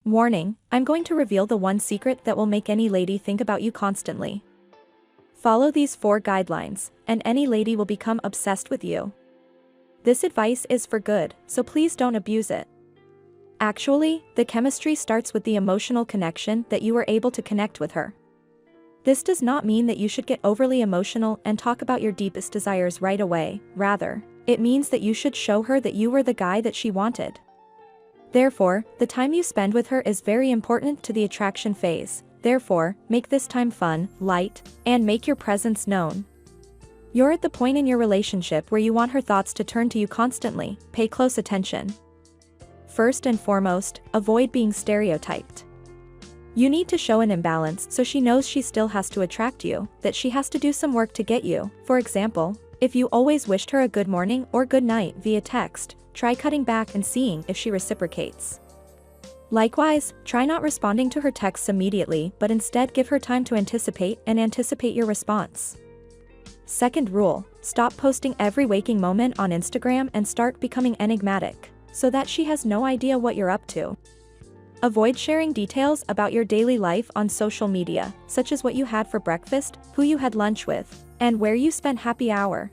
Warning, I'm going to reveal the one secret that will make any lady think about you constantly. Follow these 4 guidelines, and any lady will become obsessed with you. This advice is for good, so please don't abuse it. Actually, the chemistry starts with the emotional connection that you were able to connect with her. This does not mean that you should get overly emotional and talk about your deepest desires right away, rather, it means that you should show her that you were the guy that she wanted. Therefore, the time you spend with her is very important to the attraction phase, therefore, make this time fun, light, and make your presence known. You're at the point in your relationship where you want her thoughts to turn to you constantly, pay close attention. First and foremost, avoid being stereotyped. You need to show an imbalance so she knows she still has to attract you, that she has to do some work to get you. For example, if you always wished her a good morning or good night via text, try cutting back and seeing if she reciprocates. Likewise, try not responding to her texts immediately but instead give her time to anticipate your response. Second rule, stop posting every waking moment on Instagram and start becoming enigmatic, so that she has no idea what you're up to. Avoid sharing details about your daily life on social media, such as what you had for breakfast, who you had lunch with, and where you spent happy hour.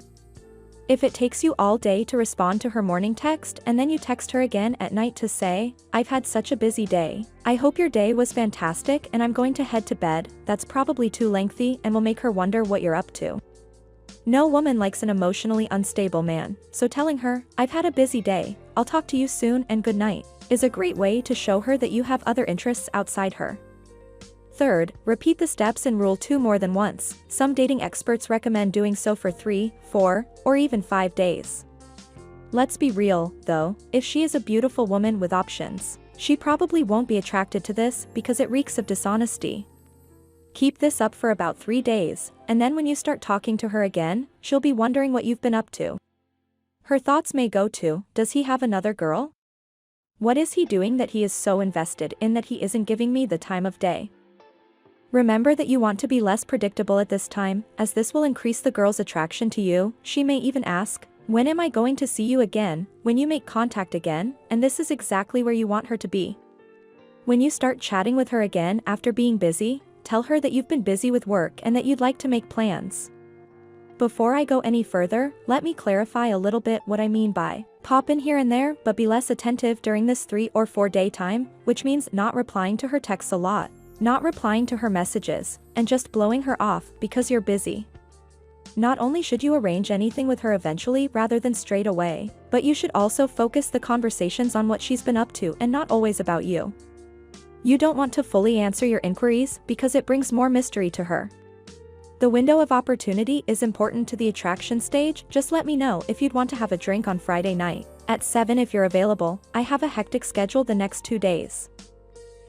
If it takes you all day to respond to her morning text and then you text her again at night to say, "I've had such a busy day, I hope your day was fantastic and I'm going to head to bed," that's probably too lengthy and will make her wonder what you're up to. No woman likes an emotionally unstable man, so telling her, "I've had a busy day, I'll talk to you soon and good night," is a great way to show her that you have other interests outside her. Third, repeat the steps in Rule 2 more than once. Some dating experts recommend doing so for 3, 4, or even 5 days. Let's be real, though, if she is a beautiful woman with options, she probably won't be attracted to this because it reeks of dishonesty. Keep this up for about 3 days, and then when you start talking to her again, she'll be wondering what you've been up to. Her thoughts may go to, does he have another girl? What is he doing that he is so invested in that he isn't giving me the time of day? Remember that you want to be less predictable at this time, as this will increase the girl's attraction to you. She may even ask, "When am I going to see you again?" when you make contact again, and this is exactly where you want her to be. When you start chatting with her again after being busy, tell her that you've been busy with work and that you'd like to make plans. Before I go any further, let me clarify a little bit what I mean by pop in here and there but be less attentive during this 3 or 4 day time, which means not replying to her texts a lot, not replying to her messages, and just blowing her off because you're busy. Not only should you arrange anything with her eventually rather than straight away, but you should also focus the conversations on what she's been up to and not always about you. You don't want to fully answer your inquiries because it brings more mystery to her. The window of opportunity is important to the attraction stage. Just let me know if you'd want to have a drink on Friday night, at 7 if you're available. I have a hectic schedule the next 2 days.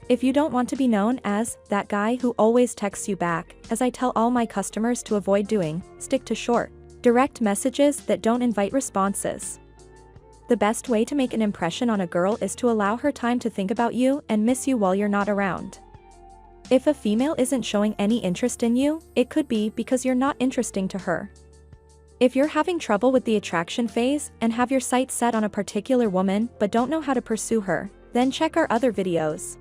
If you don't want to be known as that guy who always texts you back, as I tell all my customers to avoid doing, stick to short, direct messages that don't invite responses. The best way to make an impression on a girl is to allow her time to think about you and miss you while you're not around. If a female isn't showing any interest in you, it could be because you're not interesting to her. If you're having trouble with the attraction phase and have your sights set on a particular woman but don't know how to pursue her, then check our other videos.